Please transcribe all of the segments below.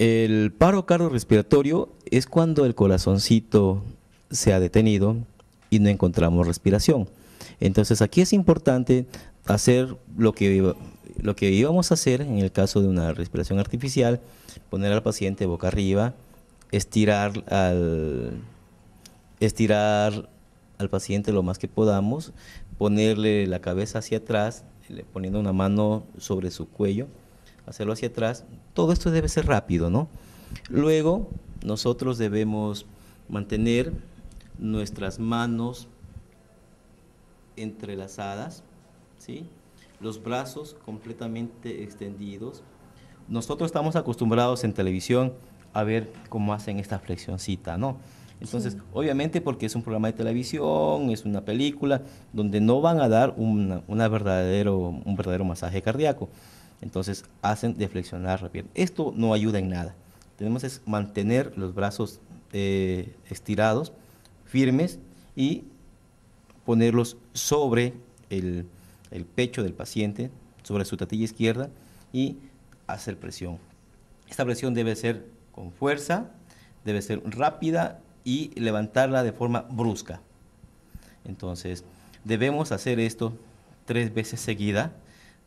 El paro cardiorrespiratorio es cuando el corazoncito se ha detenido y no encontramos respiración. Entonces aquí es importante hacer lo que íbamos a hacer en el caso de una respiración artificial, poner al paciente boca arriba, estirar estirar al paciente lo más que podamos, ponerle la cabeza hacia atrás, poniendo una mano sobre su cuello, hacerlo hacia atrás. Todo esto debe ser rápido, ¿no? Luego, nosotros debemos mantener nuestras manos entrelazadas, ¿sí? Los brazos completamente extendidos. Nosotros estamos acostumbrados en televisión a ver cómo hacen esta flexioncita, ¿no? Entonces, Sí. obviamente porque es un programa de televisión, es una película, donde no van a dar un verdadero masaje cardíaco. Entonces, hacen de flexionar la pierna. Esto no ayuda en nada. Tenemos que mantener los brazos estirados, firmes, y ponerlos sobre el pecho del paciente, sobre su tatilla izquierda, y hacer presión. Esta presión debe ser con fuerza, debe ser rápida y levantarla de forma brusca. Entonces, debemos hacer esto 3 veces seguida.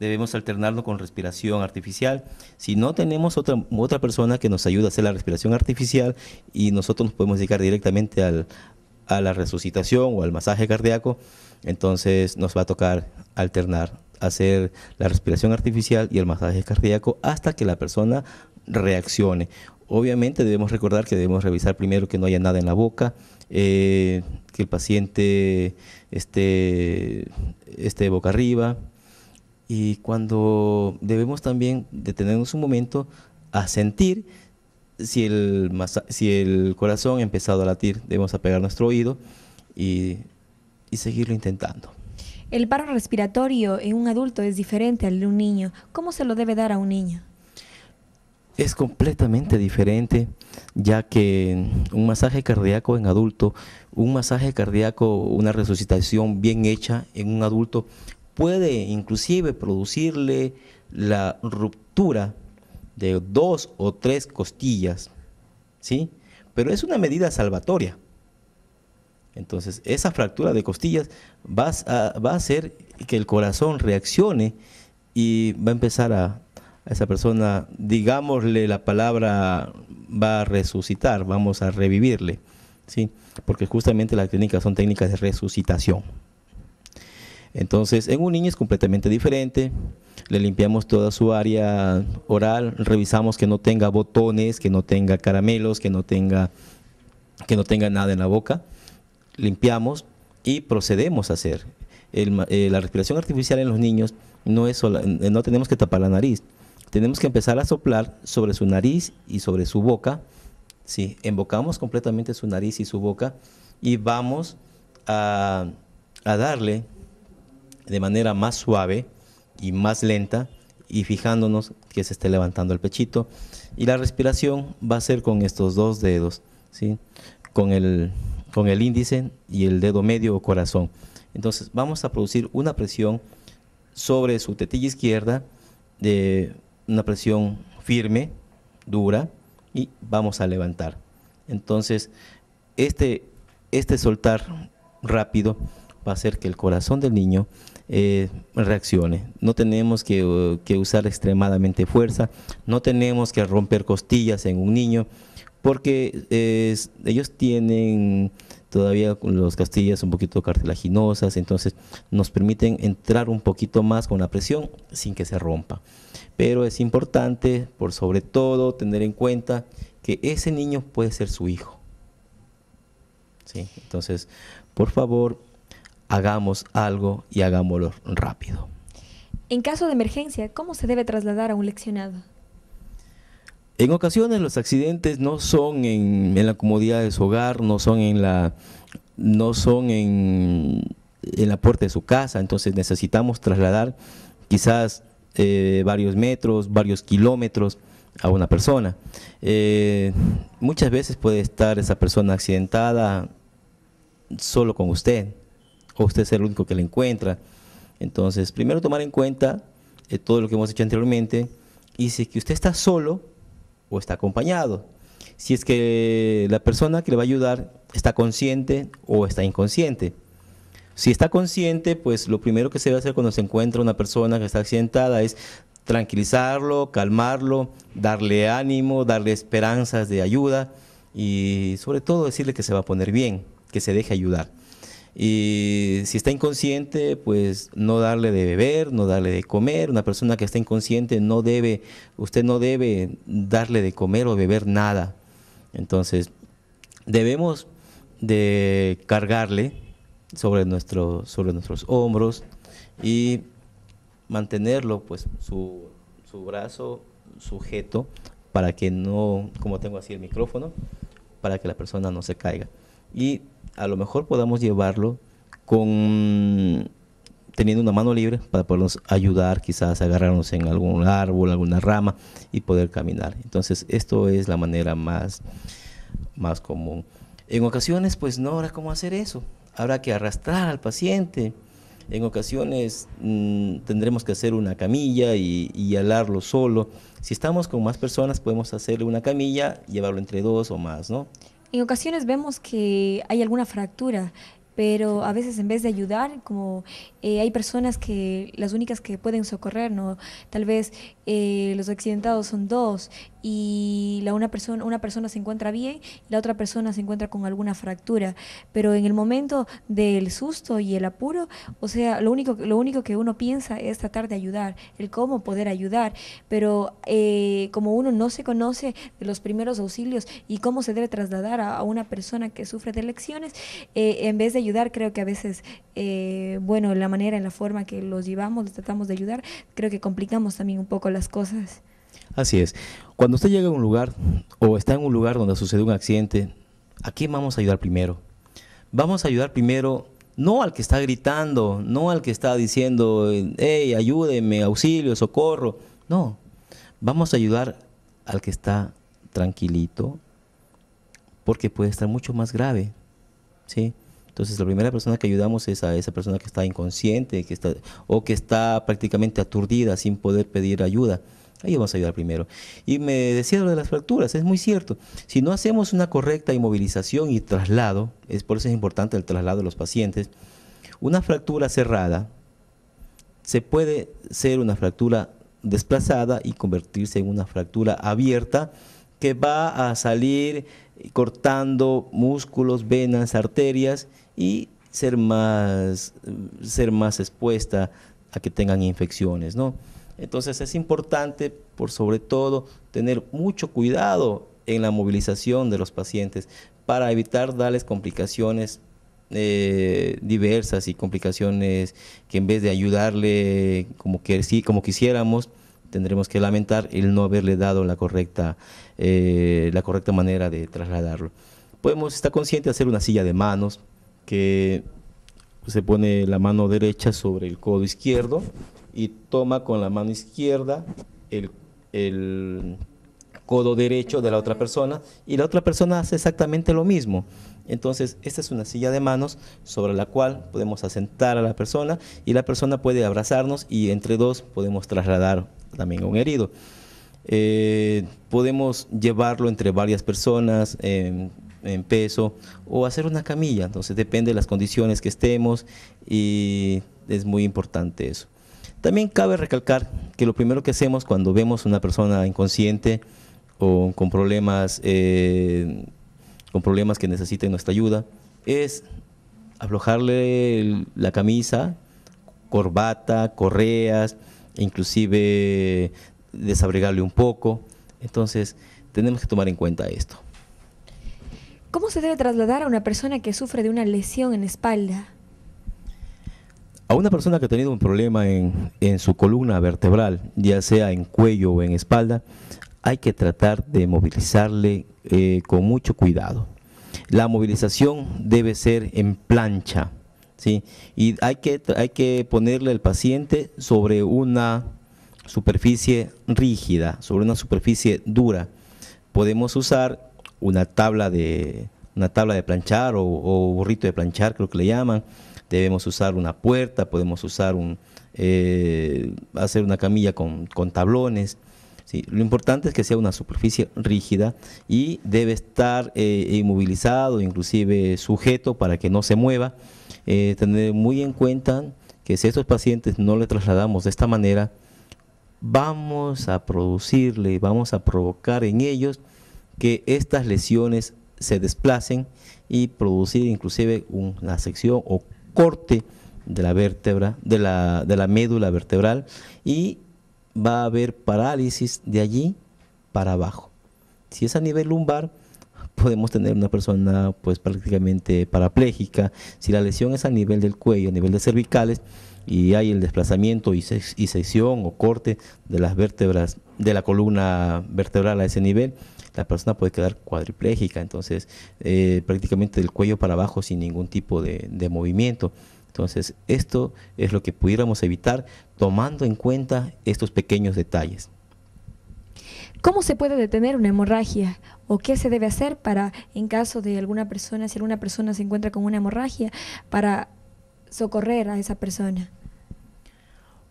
Debemos alternarlo con respiración artificial. Si no tenemos otra persona que nos ayude a hacer la respiración artificial y nosotros nos podemos dedicar directamente a la resucitación o al masaje cardíaco, entonces nos va a tocar alternar, hacer la respiración artificial y el masaje cardíaco hasta que la persona reaccione. Obviamente debemos recordar que debemos revisar primero que no haya nada en la boca, que el paciente esté boca arriba, y cuando debemos también detenernos un momento a sentir si el corazón ha empezado a latir. Debemos apegar nuestro oído y, y seguirlo intentando. El paro respiratorio en un adulto es diferente al de un niño. ¿Cómo se lo debe dar a un niño? Es completamente diferente, ya que un masaje cardíaco en adulto, una resucitación bien hecha en un adulto puede inclusive producirle la ruptura de 2 o 3 costillas, ¿sí? Pero es una medida salvatoria. Entonces, esa fractura de costillas va a hacer que el corazón reaccione y va a empezar a esa persona, digámosle la palabra, va a resucitar, vamos a revivirle, ¿sí? Porque justamente las técnicas son técnicas de resucitación. Entonces, en un niño es completamente diferente. Le limpiamos toda su área oral, revisamos que no tenga botones, que no tenga caramelos, que no tenga nada en la boca. Limpiamos y procedemos a hacer. La respiración artificial en los niños no tenemos que tapar la nariz. Tenemos que empezar a soplar sobre su nariz y sobre su boca. Sí, embocamos completamente su nariz y su boca y vamos a darle de manera más suave y más lenta, y fijándonos que se esté levantando el pechito. Y la respiración va a ser con estos 2 dedos, ¿sí? Con el índice y el dedo medio o corazón. Entonces vamos a producir una presión sobre su tetilla izquierda, de una presión firme, dura, y vamos a levantar. Entonces este soltar rápido va a hacer que el corazón del niño reaccione. No tenemos que usar extremadamente fuerza, no tenemos que romper costillas en un niño, porque ellos tienen todavía las costillas un poquito cartilaginosas, entonces nos permiten entrar un poquito más con la presión sin que se rompa. Pero es importante, por sobre todo, tener en cuenta que ese niño puede ser su hijo, ¿sí? Entonces, por favor, hagamos algo y hagámoslo rápido. En caso de emergencia, ¿cómo se debe trasladar a un lesionado? En ocasiones los accidentes no son en la comodidad de su hogar, no son en la puerta de su casa. Entonces necesitamos trasladar quizás varios metros, varios kilómetros a una persona. Muchas veces puede estar esa persona accidentada solo con usted, o usted es el único que la encuentra. Entonces, primero tomar en cuenta todo lo que hemos hecho anteriormente, y si es que usted está solo, o está acompañado. Si es que la persona que le va a ayudar está consciente o está inconsciente. Si está consciente, pues lo primero que se debe hacer cuando se encuentra una persona que está accidentada es tranquilizarlo, calmarlo, darle ánimo, darle esperanzas de ayuda y sobre todo decirle que se va a poner bien, que se deje ayudar. Y si está inconsciente, pues no darle de beber, no darle de comer. Una persona que está inconsciente usted no debe darle de comer o beber nada. Entonces, debemos de cargarle sobre nuestros hombros y mantenerlo, pues, su brazo sujeto para que no, como tengo así el micrófono, para que la persona no se caiga. Y a lo mejor podamos llevarlo teniendo una mano libre para podernos ayudar, quizás agarrarnos en algún árbol, alguna rama y poder caminar. Entonces, esto es la manera más común. En ocasiones, pues no habrá cómo hacer eso. Habrá que arrastrar al paciente. En ocasiones tendremos que hacer una camilla y alarlo solo. Si estamos con más personas, podemos hacerle una camilla, llevarlo entre 2 o más, ¿no? En ocasiones vemos que hay alguna fractura, pero a veces en vez de ayudar, como hay personas que las únicas que pueden socorrer, ¿no? Tal vez los accidentados son 2 y una persona se encuentra bien y la otra persona se encuentra con alguna fractura, pero en el momento del susto y el apuro, o sea, lo único que uno piensa es tratar de ayudar, el cómo poder ayudar, pero como uno no se conoce de los primeros auxilios y cómo se debe trasladar a una persona que sufre de lesiones, en vez de ayudar, creo que a veces, bueno, la forma que los llevamos, los tratamos de ayudar, creo que complicamos también un poco las cosas. Así es. Cuando usted llega a un lugar o está en un lugar donde sucede un accidente, ¿a quién vamos a ayudar primero? Vamos a ayudar primero no al que está gritando, no al que está diciendo, hey, ayúdeme, auxilio, socorro. No, vamos a ayudar al que está tranquilito, porque puede estar mucho más grave, ¿sí? Entonces, la primera persona que ayudamos es a esa persona que está inconsciente, que está prácticamente aturdida sin poder pedir ayuda. Ahí vamos a ayudar primero. Y me decía lo de las fracturas, es muy cierto. Si no hacemos una correcta inmovilización y traslado, por eso es importante el traslado de los pacientes, una fractura cerrada puede ser una fractura desplazada y convertirse en una fractura abierta que va a salir cortando músculos, venas, arterias y ser más expuesta a que tengan infecciones, ¿no? Entonces es importante, por sobre todo, tener mucho cuidado en la movilización de los pacientes para evitar darles complicaciones diversas y complicaciones que en vez de ayudarle como quisiéramos, tendremos que lamentar el no haberle dado la correcta manera de trasladarlo. Podemos estar conscientes de hacer una silla de manos, que se pone la mano derecha sobre el codo izquierdo y toma con la mano izquierda el codo derecho de la otra persona y la otra persona hace exactamente lo mismo. Entonces, esta es una silla de manos sobre la cual podemos asentar a la persona y la persona puede abrazarnos y entre 2 podemos trasladar también a un herido. Podemos llevarlo entre varias personas en peso o hacer una camilla, entonces depende de las condiciones que estemos y es muy importante eso. También cabe recalcar que lo primero que hacemos cuando vemos una persona inconsciente o con problemas que necesiten nuestra ayuda es aflojarle la camisa, corbata, correas, inclusive desabrigarle un poco. Entonces tenemos que tomar en cuenta esto. ¿Cómo se debe trasladar a una persona que sufre de una lesión en la espalda? A una persona que ha tenido un problema en su columna vertebral, ya sea en cuello o en espalda, hay que tratar de movilizarle con mucho cuidado. La movilización debe ser en plancha, ¿sí? Y hay que ponerle al paciente sobre una superficie rígida, sobre una superficie dura. Podemos usar una tabla de planchar o burrito de planchar, creo que le llaman. Debemos usar una puerta, podemos usar hacer una camilla con tablones, ¿sí? Lo importante es que sea una superficie rígida y debe estar inmovilizado, inclusive sujeto para que no se mueva. Tener muy en cuenta que si a estos pacientes no le trasladamos de esta manera, vamos a provocar en ellos que estas lesiones se desplacen y producir inclusive una sección o corte de la vértebra, de la médula vertebral, y va a haber parálisis de allí para abajo. Si es a nivel lumbar, podemos tener una persona pues prácticamente parapléjica. Si la lesión es a nivel del cuello, a nivel de cervicales, y hay el desplazamiento y sección o corte de las vértebras de la columna vertebral a ese nivel, la persona puede quedar cuadripléjica, entonces prácticamente del cuello para abajo sin ningún tipo de movimiento. Entonces esto es lo que pudiéramos evitar tomando en cuenta estos pequeños detalles. ¿Cómo se puede detener una hemorragia? ¿O qué se debe hacer para, en caso de alguna persona, si alguna persona se encuentra con una hemorragia, para socorrer a esa persona?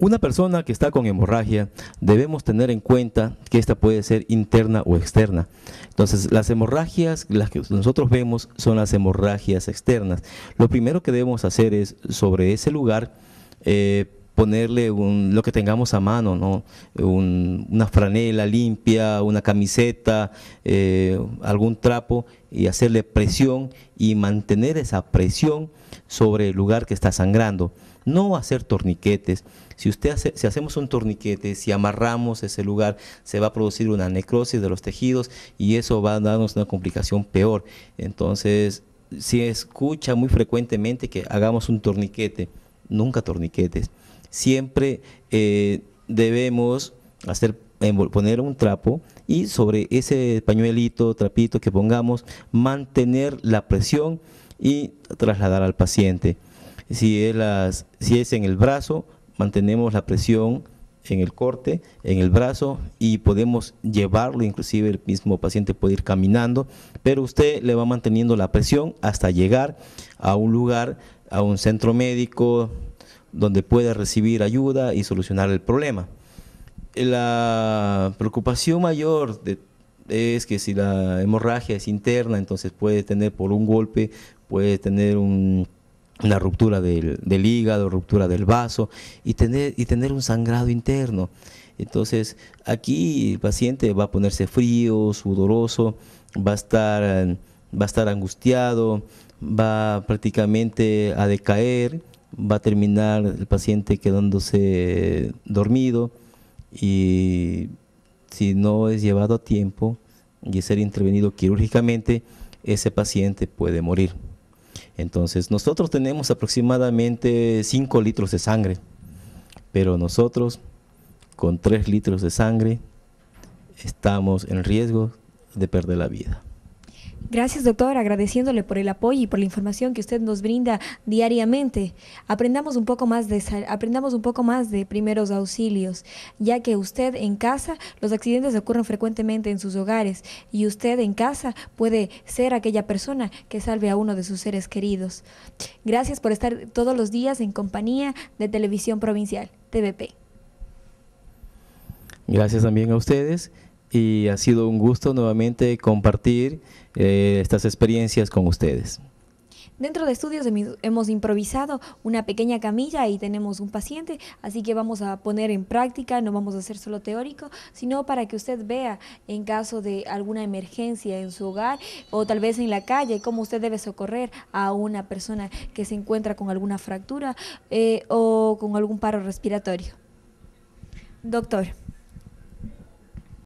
Una persona que está con hemorragia, debemos tener en cuenta que esta puede ser interna o externa. Entonces, las hemorragias, las que nosotros vemos, son las hemorragias externas. Lo primero que debemos hacer es, sobre ese lugar, ponerle lo que tengamos a mano, ¿no? Una franela limpia, una camiseta, algún trapo, y hacerle presión y mantener esa presión sobre el lugar que está sangrando. No hacer torniquetes. Si hacemos un torniquete, si amarramos ese lugar, se va a producir una necrosis de los tejidos y eso va a darnos una complicación peor. Entonces, si escucha muy frecuentemente que hagamos un torniquete, nunca torniquetes. Siempre debemos poner un trapo y sobre ese pañuelito, trapito que pongamos, mantener la presión y trasladar al paciente. Si es en el brazo, mantenemos la presión en el corte, en el brazo, y podemos llevarlo, inclusive el mismo paciente puede ir caminando, pero usted le va manteniendo la presión hasta llegar a un lugar, a un centro médico, donde pueda recibir ayuda y solucionar el problema. La preocupación mayor es que si la hemorragia es interna, entonces puede tener por un golpe, puede tener una ruptura del hígado, ruptura del vaso y tener un sangrado interno. Entonces aquí el paciente va a ponerse frío, sudoroso, va a estar angustiado, va prácticamente a decaer, va a terminar el paciente quedándose dormido, y si no es llevado a tiempo y ser intervenido quirúrgicamente, ese paciente puede morir. Entonces nosotros tenemos aproximadamente 5 litros de sangre, pero nosotros con 3 litros de sangre estamos en riesgo de perder la vida. Gracias, doctor, agradeciéndole por el apoyo y por la información que usted nos brinda diariamente. Aprendamos un poco más de primeros auxilios, ya que usted en casa, los accidentes ocurren frecuentemente en sus hogares, y usted en casa puede ser aquella persona que salve a uno de sus seres queridos. Gracias por estar todos los días en compañía de Televisión Provincial, TVP. Gracias también a ustedes, y ha sido un gusto nuevamente compartir estas experiencias con ustedes. Dentro de estudios hemos improvisado una pequeña camilla y tenemos un paciente, así que vamos a poner en práctica, no vamos a hacer solo teórico, sino para que usted vea en caso de alguna emergencia en su hogar o tal vez en la calle, cómo usted debe socorrer a una persona que se encuentra con alguna fractura o con algún paro respiratorio. Doctor.